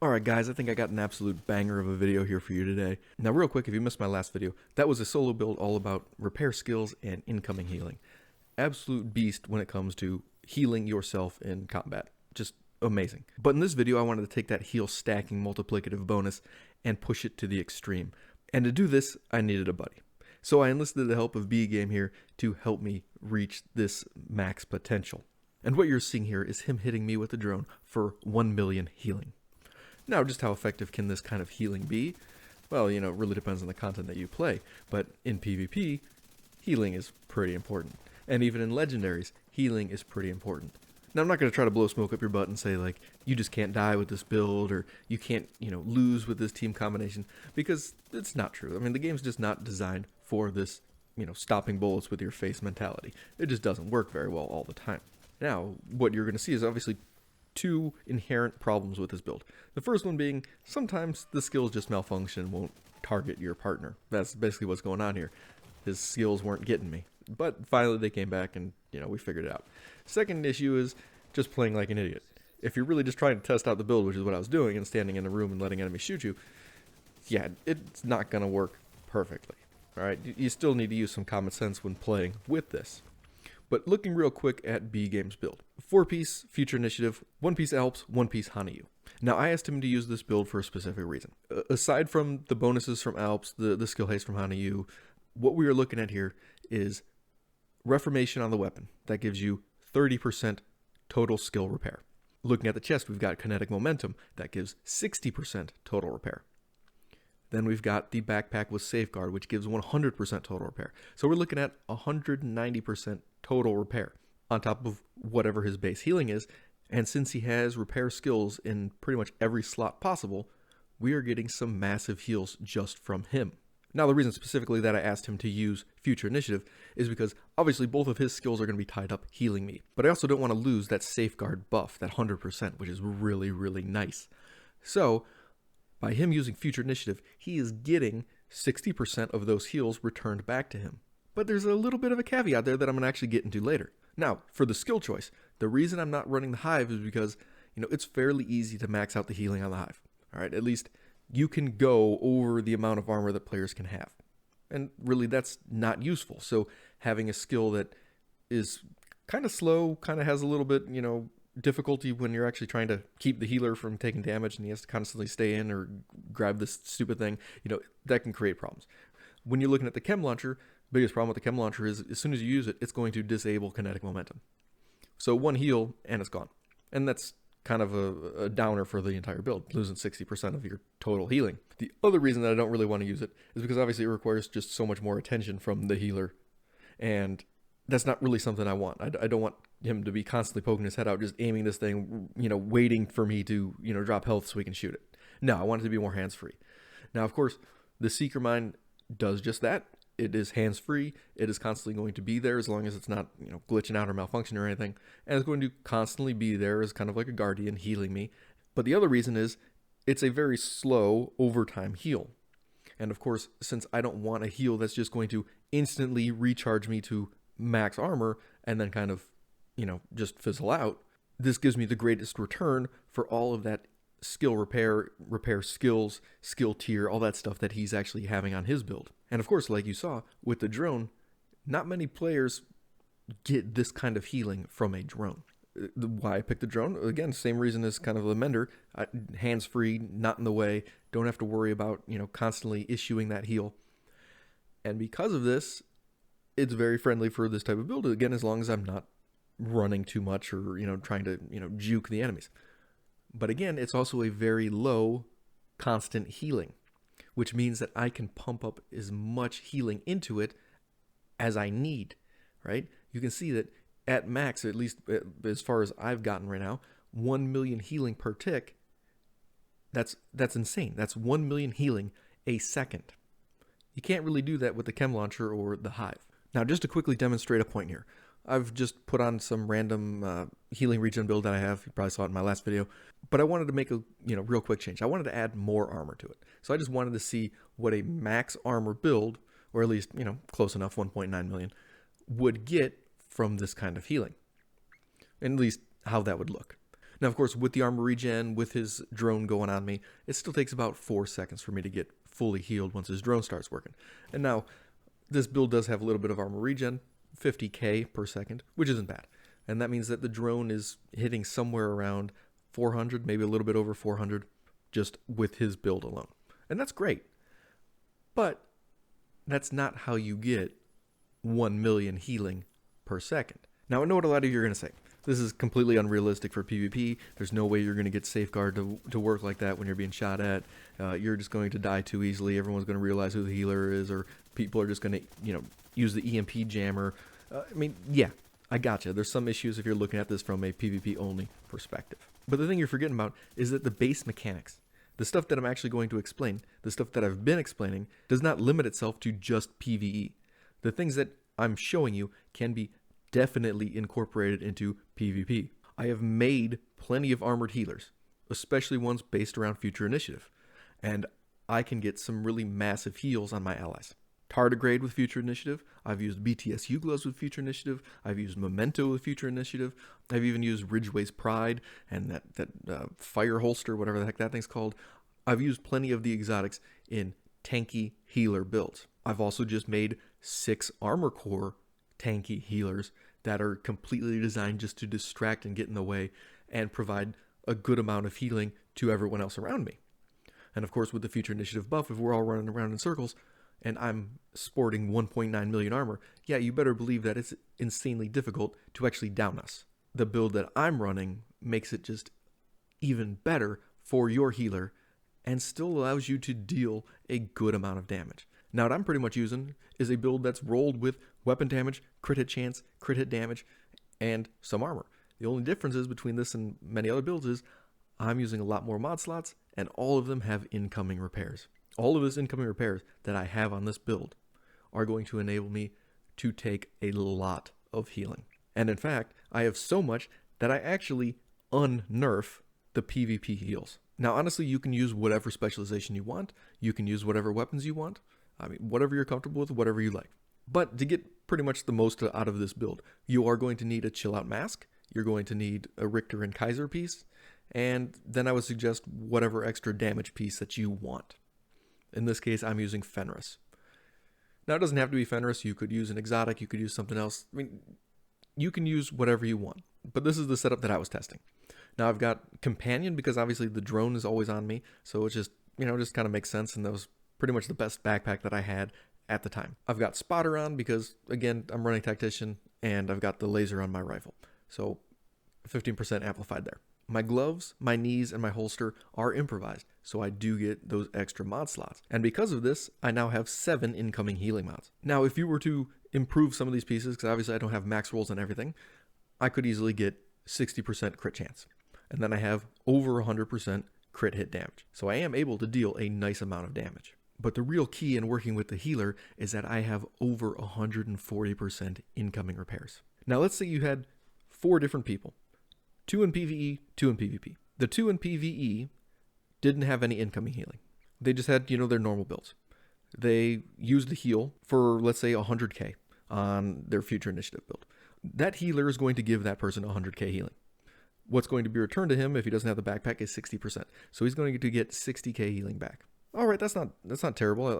Alright guys, I think I got an absolute banger of a video here for you today. Now real quick, if you missed my last video, that was a solo build all about repair skills and incoming healing. Absolute beast when it comes to healing yourself in combat. Just amazing. But in this video, I wanted to take that heal stacking multiplicative bonus and push it to the extreme. And to do this, I needed a buddy. So I enlisted the help of B-Game here to help me reach this max potential. And what you're seeing here is him hitting me with a drone for 1 million healing. Now, just how effective can this kind of healing be? Well, it really depends on the content that you play, but in PvP, healing is pretty important. And even in legendaries, healing is pretty important. Now, I'm not going to try to blow smoke up your butt and say, like, you just can't die with this build, or you can't, lose with this team combination, because it's not true. I mean, the game's just not designed for this, stopping bullets with your face mentality. It just doesn't work very well all the time. Now, what you're going to see is obviously two inherent problems with this build. The first one being, sometimes the skills just malfunction and won't target your partner. That's basically what's going on here. His skills weren't getting me. But finally they came back and, we figured it out. Second issue is just playing like an idiot. If you're really just trying to test out the build, which is what I was doing, and standing in a room and letting enemies shoot you, yeah, it's not going to work perfectly. Alright, you still need to use some common sense when playing with this. But looking real quick at B-Game's build. 4-piece Future Initiative, 1-piece Alps, 1-piece Hanayu. Now, I asked him to use this build for a specific reason. Aside from the bonuses from Alps, the skill haste from Hanayu, what we are looking at here is Reformation on the weapon. That gives you 30% total skill repair. Looking at the chest, we've got Kinetic Momentum. That gives 60% total repair. Then we've got the backpack with Safeguard, which gives 100% total repair. So we're looking at 190% total repair on top of whatever his base healing is. And since he has repair skills in pretty much every slot possible, we are getting some massive heals just from him. Now, the reason specifically that I asked him to use Future Initiative is because obviously both of his skills are going to be tied up healing me. But I also don't want to lose that Safeguard buff, that 100%, which is really, really nice. So by him using Future Initiative, he is getting 60% of those heals returned back to him. But there's a little bit of a caveat there that I'm going to actually get into later. Now, for the skill choice, the reason I'm not running the Hive is because, it's fairly easy to max out the healing on the Hive. All right, at least you can go over the amount of armor that players can have. And really, that's not useful. So having a skill that is kind of slow, kind of has a little bit, difficulty when you're actually trying to keep the healer from taking damage and he has to constantly stay in or grab this stupid thing, that can create problems. When you're looking at the chem launcher, biggest problem with the chem launcher is as soon as you use it, it's going to disable kinetic momentum. So one heal and it's gone. And that's kind of a downer for the entire build, losing 60% of your total healing. The other reason that I don't really want to use it is because obviously it requires just so much more attention from the healer. And that's not really something I want. I don't want him to be constantly poking his head out, just aiming this thing, waiting for me to, drop health so we can shoot it. No, I want it to be more hands-free. Now, of course, the Seeker Mine does just that. It is hands-free. It is constantly going to be there as long as it's not, glitching out or malfunctioning or anything. And it's going to constantly be there as kind of like a guardian healing me. But the other reason is it's a very slow overtime heal. And of course, since I don't want a heal that's just going to instantly recharge me to max armor and then kind of, just fizzle out, this gives me the greatest return for all of that skill repair skills, skill tier, all that stuff that he's actually having on his build. And of course, like you saw with the drone, not many players get this kind of healing from a drone. Why I picked the drone? Again, same reason as kind of the Mender, hands-free, not in the way, don't have to worry about, constantly issuing that heal. And because of this, it's very friendly for this type of build, again, as long as I'm not running too much or, trying to, juke the enemies. But again, it's also a very low constant healing, which means that I can pump up as much healing into it as I need, right? You can see that at max, at least as far as I've gotten right now, 1 million healing per tick. That's insane. That's 1 million healing a second. You can't really do that with the chem launcher or the Hive. Now, just to quickly demonstrate a point here, I've just put on some random healing regen build that I have. You probably saw it in my last video. But I wanted to make a real quick change. I wanted to add more armor to it. So I just wanted to see what a max armor build, or at least, close enough, 1.9 million, would get from this kind of healing. And at least how that would look. Now, of course, with the armor regen, with his drone going on me, it still takes about 4 seconds for me to get fully healed once his drone starts working. And now, this build does have a little bit of armor regen, 50k per second, which isn't bad. And that means that the drone is hitting somewhere around 400, maybe a little bit over 400, just with his build alone. And that's great. But that's not how you get 1 million healing per second. Now, I know what a lot of you are going to say. This is completely unrealistic for PvP. There's no way you're going to get Safeguard to work like that when you're being shot at. You're just going to die too easily. Everyone's going to realize who the healer is, or people are just going to, use the EMP jammer. Yeah, I gotcha. There's some issues if you're looking at this from a PvP only perspective. But the thing you're forgetting about is that the base mechanics, the stuff that I'm actually going to explain, the stuff that I've been explaining, does not limit itself to just PvE. The things that I'm showing you can be definitely incorporated into PvP. I have made plenty of armored healers, especially ones based around Future Initiative, and I can get some really massive heals on my allies. Tardigrade with Future Initiative, I've used BTSU gloves with Future Initiative, I've used Memento with Future Initiative, I've even used Ridgeway's Pride and that fire holster, whatever the heck that thing's called. I've used plenty of the exotics in tanky healer builds. I've also just made 6 armor core tanky healers that are completely designed just to distract and get in the way and provide a good amount of healing to everyone else around me. And of course, with the Future Initiative buff, if we're all running around in circles and I'm sporting 1.9 million armor, yeah, you better believe that it's insanely difficult to actually down us. The build that I'm running makes it just even better for your healer and still allows you to deal a good amount of damage. Now, what I'm pretty much using is a build that's rolled with weapon damage, crit hit chance, crit hit damage, and some armor. The only difference is between this and many other builds is I'm using a lot more mod slots, and all of them have incoming repairs. All of those incoming repairs that I have on this build are going to enable me to take a lot of healing. And in fact, I have so much that I actually un-nerf the PvP heals. Now, honestly, you can use whatever specialization you want. You can use whatever weapons you want. Whatever you're comfortable with, whatever you like. But to get pretty much the most out of this build, you are going to need a Chill Out Mask. You're going to need a Richter and Kaiser piece. And then I would suggest whatever extra damage piece that you want. In this case, I'm using Fenris. Now, it doesn't have to be Fenris. You could use an exotic. You could use something else. You can use whatever you want. But this is the setup that I was testing. Now, I've got Companion because obviously the drone is always on me. So it just, just kind of makes sense. And that was pretty much the best backpack that I had at the time. I've got Spotter on because, again, I'm running Tactician, and I've got the laser on my rifle. So 15% amplified there. My gloves, my knees, and my holster are improvised, so I do get those extra mod slots. And because of this, I now have 7 incoming healing mods. Now, if you were to improve some of these pieces, because obviously I don't have max rolls and everything, I could easily get 60% crit chance. And then I have over 100% crit hit damage. So I am able to deal a nice amount of damage. But the real key in working with the healer is that I have over 140% incoming repairs. Now, let's say you had 4 different people. 2 in PvE, 2 in PvP. The 2 in PvE didn't have any incoming healing. They just had, their normal builds. They used the heal for, let's say, 100k on their Future Initiative build. That healer is going to give that person 100k healing. What's going to be returned to him if he doesn't have the backpack is 60%. So he's going to get 60k healing back. All right, that's not terrible.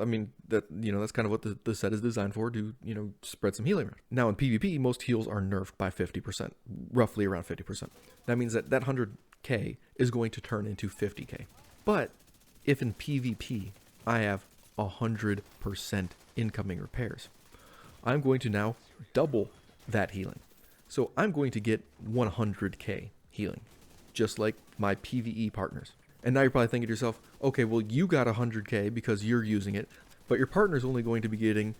That's kind of what the set is designed for, to, spread some healing around. Now, in PvP, most heals are nerfed by 50%, roughly around 50%. That means that 100k is going to turn into 50k. But if in PvP, I have 100% incoming repairs, I'm going to now double that healing. So I'm going to get 100k healing, just like my PvE partners. And now you're probably thinking to yourself, okay, well, you got 100k because you're using it, but your partner's only going to be getting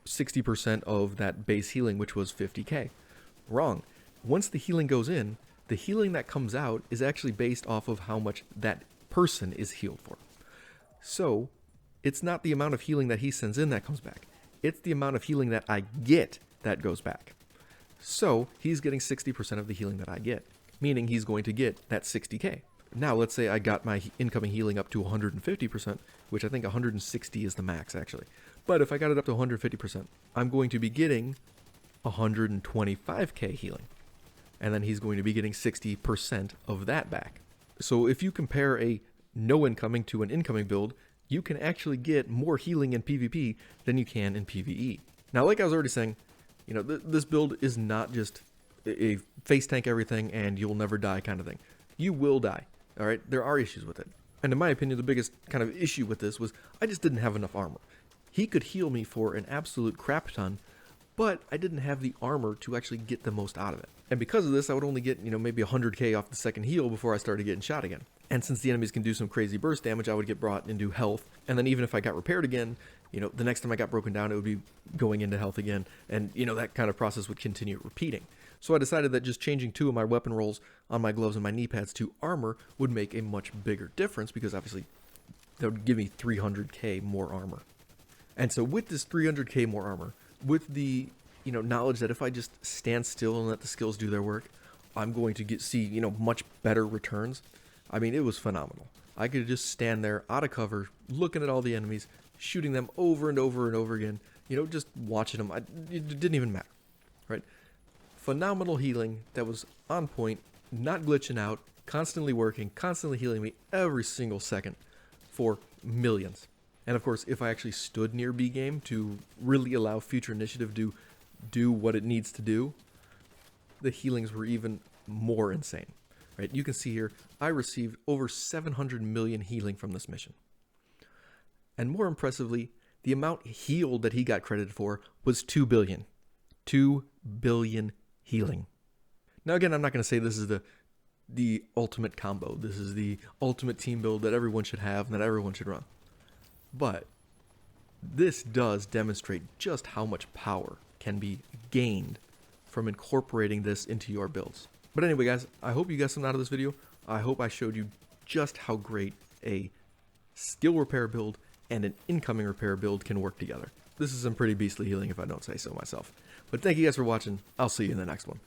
60% of that base healing, which was 50k. Wrong. Once the healing goes in, the healing that comes out is actually based off of how much that person is healed for. So it's not the amount of healing that he sends in that comes back. It's the amount of healing that I get that goes back. So he's getting 60% of the healing that I get, meaning he's going to get that 60k. Now, let's say I got my incoming healing up to 150%, which I think 160 is the max, actually. But if I got it up to 150%, I'm going to be getting 125k healing. and then he's going to be getting 60% of that back. So if you compare a no incoming to an incoming build, you can actually get more healing in PvP than you can in PvE. Now, like I was already saying, you know, this build is not just a face tank everything and you'll never die kind of thing. You will die, all right? There are issues with it. And in my opinion, the biggest kind of issue with this was I just didn't have enough armor. He could heal me for an absolute crap ton, but I didn't have the armor to actually get the most out of it. And because of this, I would only get, you know, maybe 100k off the second heal before I started getting shot again. And since the enemies can do some crazy burst damage, I would get brought into health. And then even if I got repaired again, you know, the next time I got broken down, it would be going into health again. And, you know, that kind of process would continue repeating. So I decided that just changing 2 of my weapon rolls on my gloves and my knee pads to armor would make a much bigger difference, because obviously that would give me 300k more armor. And so with this 300k more armor, with the, you know, knowledge that if I just stand still and let the skills do their work, I'm going to see, you know, much better returns. I mean, it was phenomenal. I could just stand there out of cover, looking at all the enemies, shooting them over and over and over again, you know, just watching them. It didn't even matter, right? Phenomenal healing that was on point, not glitching out, constantly working, constantly healing me every single second for millions. And of course, if I actually stood near B game to really allow future initiative to do what it needs to do, the healings were even more insane. Right? You can see here, I received over 700 million healing from this mission. And more impressively, the amount healed that he got credited for was 2 billion. 2 billion healing. Now again, I'm not going to say this is the ultimate combo. This is the ultimate team build that everyone should have and that everyone should run. But this does demonstrate just how much power can be gained from incorporating this into your builds. But anyway, guys, I hope you got something out of this video. I hope I showed you just how great a skill repair build and an incoming repair build can work together. This is some pretty beastly healing if I don't say so myself. But thank you guys for watching. I'll see you in the next one.